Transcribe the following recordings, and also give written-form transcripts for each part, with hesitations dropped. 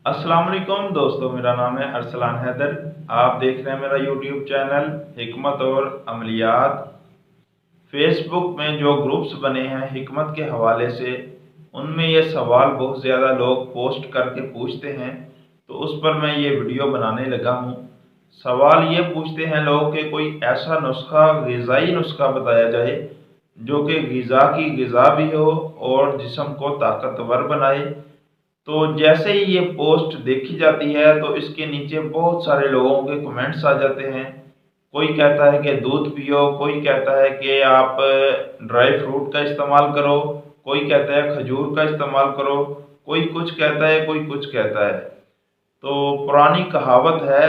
अस्सलाम वालेकुम दोस्तों, मेरा नाम है अरसलान हैदर। आप देख रहे हैं मेरा यूट्यूब चैनल हिकमत और अमलियात। फेसबुक में जो ग्रुप्स बने हैं हिकमत के हवाले से, उनमें ये सवाल बहुत ज़्यादा लोग पोस्ट करके पूछते हैं, तो उस पर मैं ये वीडियो बनाने लगा हूँ। सवाल ये पूछते हैं लोग कि कोई ऐसा नुस्खा, ग़िज़ाई नुस्खा बताया जाए जो कि ग़िज़ा की ग़िज़ा भी हो और जिस्म को ताकतवर बनाए। तो जैसे ही ये पोस्ट देखी जाती है तो इसके नीचे बहुत सारे लोगों के कमेंट्स आ जाते हैं। कोई कहता है कि दूध पियो, कोई कहता है कि आप ड्राई फ्रूट का इस्तेमाल करो, कोई कहता है खजूर का इस्तेमाल करो, कोई कुछ कहता है, कोई कुछ कहता है। तो पुरानी कहावत है,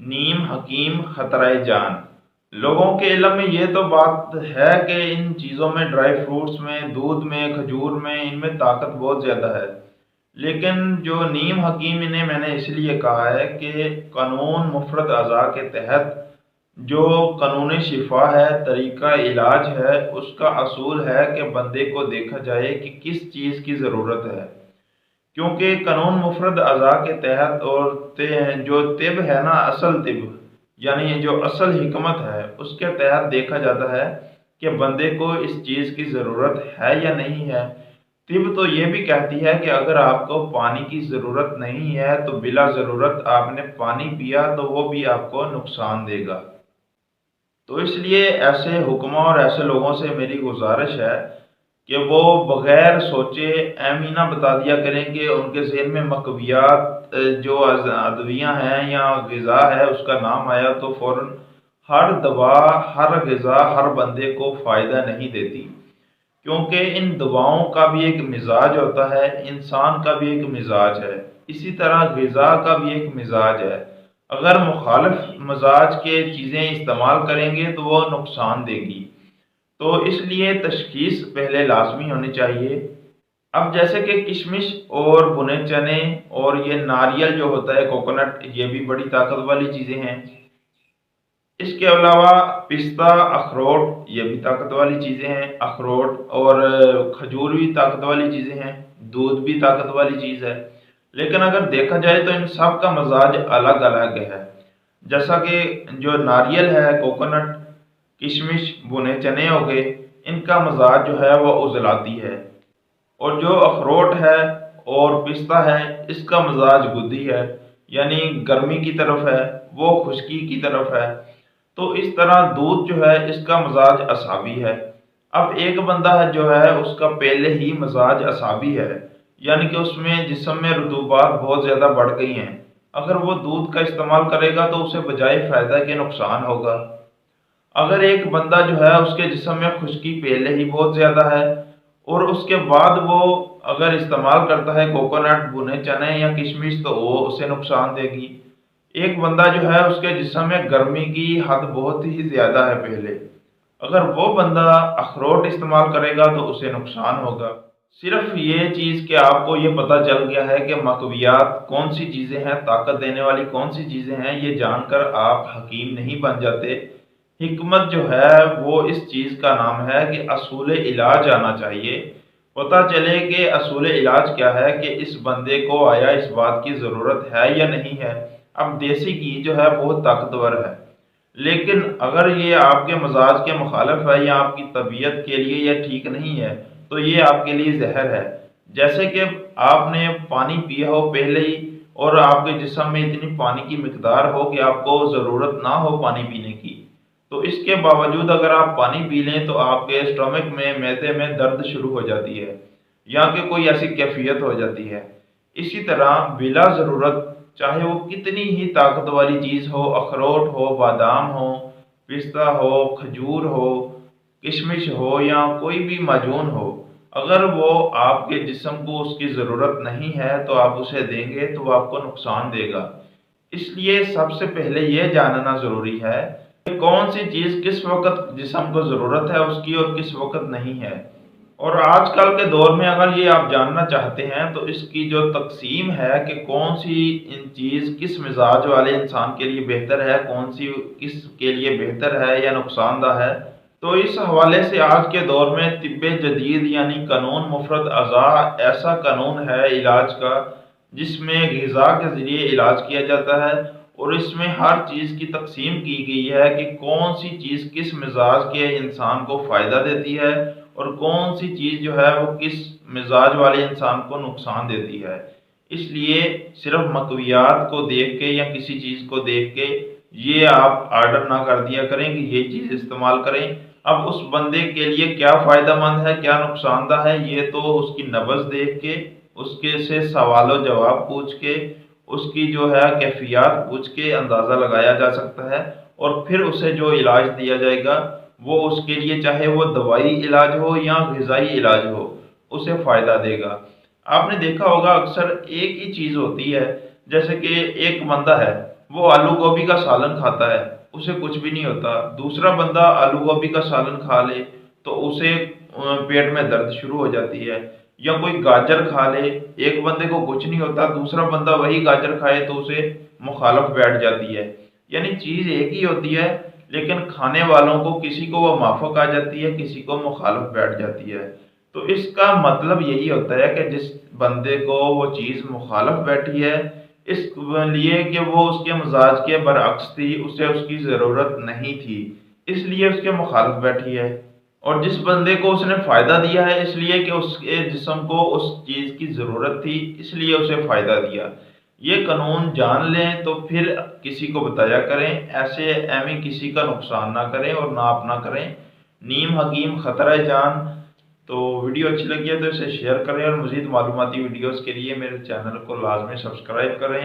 नीम हकीम खतराए जान। लोगों के इल्म में ये तो बात है कि इन चीज़ों में, ड्राई फ्रूट्स में, दूध में, खजूर में, इनमें ताकत बहुत ज़्यादा है। लेकिन जो नीम हकीम, इन्हें मैंने इसलिए कहा है कि कानून मुफरद अज़ा के तहत जो कानूनी शिफा है, तरीका इलाज है, उसका असूल है कि बंदे को देखा जाए कि किस चीज़ की ज़रूरत है। क्योंकि कानून मुफरद अज़ा के तहत और जो तिब है ना, असल तिब यानी जो असल हिकमत है, उसके तहत देखा जाता है कि बंदे को इस चीज़ की ज़रूरत है या नहीं है। तिब तो ये भी कहती है कि अगर आपको पानी की ज़रूरत नहीं है तो बिला ज़रूरत आपने पानी पिया तो वो भी आपको नुकसान देगा। तो इसलिए ऐसे हुक्मा और ऐसे लोगों से मेरी गुजारिश है कि वो बग़ैर सोचे एमीना बता दिया करें कि उनके ज़हन में मकवियात जो अदवियाँ हैं या ग़िज़ा है उसका नाम आया तो फ़ौरन हर दवा, हर ग़िज़ा हर बंदे को फ़ायदा नहीं देती। क्योंकि इन दवाओं का भी एक मिजाज होता है, इंसान का भी एक मिजाज है, इसी तरह ग़िज़ा का भी एक मिजाज है। अगर मुखालिफ मिजाज के चीज़ें इस्तेमाल करेंगे तो वो नुकसान देगी। तो इसलिए तशख़ीस पहले लाजमी होनी चाहिए। अब जैसे कि किशमिश और भुने चने और ये नारियल जो होता है, कोकोनट, ये भी बड़ी ताकत वाली चीज़ें हैं। इसके अलावा पिस्ता, अखरोट, ये भी ताकत वाली चीज़ें हैं। अखरोट और खजूर भी ताकत वाली चीज़ें हैं। दूध भी ताकत वाली चीज़ है। लेकिन अगर देखा जाए तो इन सब का मजाज अलग अलग है। जैसा कि जो नारियल है, कोकोनट, किशमिश, भुने चने हो गए, इनका मजाज जो है वो उजलाती है। और जो अखरोट है और पिस्ता है, इसका मजाज गुद्दी है, यानी गर्मी की तरफ है, वो खुश्की की तरफ है। तो इस तरह दूध जो है इसका मजाज असाबी है। अब एक बंदा है जो है उसका पहले ही मजाज असाबी है, यानी कि उसमें जिस्म में रुतूबात बहुत ज़्यादा बढ़ गई हैं। अगर वो दूध का इस्तेमाल करेगा तो उसे बजाय फ़ायदा के नुकसान होगा। अगर एक बंदा जो है उसके जिस्म में खुश्की पहले ही बहुत ज़्यादा है और उसके बाद वो अगर इस्तेमाल करता है कोकोनट, भुने चने या किशमिश, तो वो उसे नुकसान देगी। एक बंदा जो है उसके जिस्म में गर्मी की हद बहुत ही ज़्यादा है पहले, अगर वो बंदा अखरोट इस्तेमाल करेगा तो उसे नुकसान होगा। सिर्फ ये चीज़ कि आपको ये पता चल गया है कि मकवियात कौन सी चीज़ें हैं, ताकत देने वाली कौन सी चीज़ें हैं, ये जानकर आप हकीम नहीं बन जाते। हिकमत जो है वो इस चीज़ का नाम है कि असूल इलाज आना चाहिए। पता चले कि असूल इलाज क्या है, कि इस बंदे को आया इस बात की ज़रूरत है या नहीं है। अब देसी घी जो है बहुत ताकतवर है, लेकिन अगर ये आपके मजाज के मुखालिफ है या आपकी तबीयत के लिए यह ठीक नहीं है, तो ये आपके लिए जहर है। जैसे कि आपने पानी पिया हो पहले ही और आपके जिस्म में इतनी पानी की मिकदार हो कि आपको ज़रूरत ना हो पानी पीने की, तो इसके बावजूद अगर आप पानी पी लें तो आपके स्टमक में, मैदे में दर्द शुरू हो जाती है या कि कोई ऐसी कैफियत हो जाती है। इसी तरह बिला ज़रूरत, चाहे वो कितनी ही ताकत वाली चीज़ हो, अखरोट हो, बादाम हो, पिस्ता हो, खजूर हो, किशमिश हो या कोई भी माजून हो, अगर वो आपके जिस्म को उसकी ज़रूरत नहीं है तो आप उसे देंगे तो वो आपको नुकसान देगा। इसलिए सबसे पहले ये जानना ज़रूरी है कि कौन सी चीज़ किस वक़्त जिस्म को ज़रूरत है उसकी और किस वक़्त नहीं है। और आजकल के दौर में अगर ये आप जानना चाहते हैं तो इसकी जो तक़सीम है कि कौन सी इन चीज़ किस मिजाज वाले इंसान के लिए बेहतर है, कौन सी किस के लिए बेहतर है या नुकसानदा है, तो इस हवाले से आज के दौर में तिब्बे जदीद यानी कानून मुफरद अज़ा ऐसा कानून है इलाज का جس میں غذا کے ذریعے علاج کیا جاتا ہے، اور اس میں ہر چیز کی تقسیم کی گئی ہے کہ کون سی چیز کس مزاج کے انسان کو فائدہ دیتی ہے اور کون سی چیز جو ہے وہ کس مزاج والے انسان کو نقصان دیتی ہے۔ اس لیے صرف مقویات کو دیکھ کے یا کسی چیز کو دیکھ کے یہ آپ آرڈر نہ کر دیا کریں کہ یہ چیز استعمال کریں۔ اب اس بندے کے لیے کیا فائدہ مند ہے، کیا نقصان دہ ہے، یہ تو اس کی نبض دیکھ کے، اس کے سے سوال و جواب پوچھ کے، اس کی جو ہے کیفیات پوچھ کے اندازہ لگایا جا سکتا ہے، اور پھر اسے جو علاج دیا جائے گا وہ اس کے لیے چاہے وہ دوائی علاج ہو یا غذائی علاج ہو اسے فائدہ دے گا۔ آپ نے دیکھا ہوگا اکثر ایک ہی چیز ہوتی ہے، جیسے کہ ایک بندہ ہے وہ آلو گوبھی کا سالن کھاتا ہے، اسے کچھ بھی نہیں ہوتا، دوسرا بندہ آلو گوبھی کا سالن کھا لے تو اسے پیٹ میں درد شروع ہو جاتی ہے، یا کوئی گاجر کھا لے، ایک بندے کو کچھ نہیں ہوتا، دوسرا بندہ وہی گاجر کھائے تو اسے مخالف بیٹھ جاتی ہے۔ یعنی چیز ایک ہی ہوتی ہے لیکن کھانے والوں کو کسی کو وہ موافق آ جاتی ہے، کسی کو مخالف بیٹھ جاتی ہے۔ تو اس کا مطلب یہی ہوتا ہے کہ جس بندے کو وہ چیز مخالف بیٹھی ہے، اس لیے کہ وہ اس کے مزاج کے برعکس تھی، اسے اس کی ضرورت نہیں تھی، اس لیے اس کے مخالف بیٹھی ہے۔ اور جس بندے کو اس نے فائدہ دیا ہے اس لیے کہ اس کے جسم کو اس چیز کی ضرورت تھی، اس لیے اسے فائدہ دیا۔ یہ قانون جان لیں تو پھر کسی کو بتایا کریں، ایسے ایویں کسی کا نقصان نہ کریں اور نہ اپنا کریں۔ نیم حکیم خطرہ جان۔ تو ویڈیو اچھی لگی ہے تو اسے شیئر کریں، اور مزید معلوماتی ویڈیوز کے لیے میرے چینل کو لازمی سبسکرائب کریں۔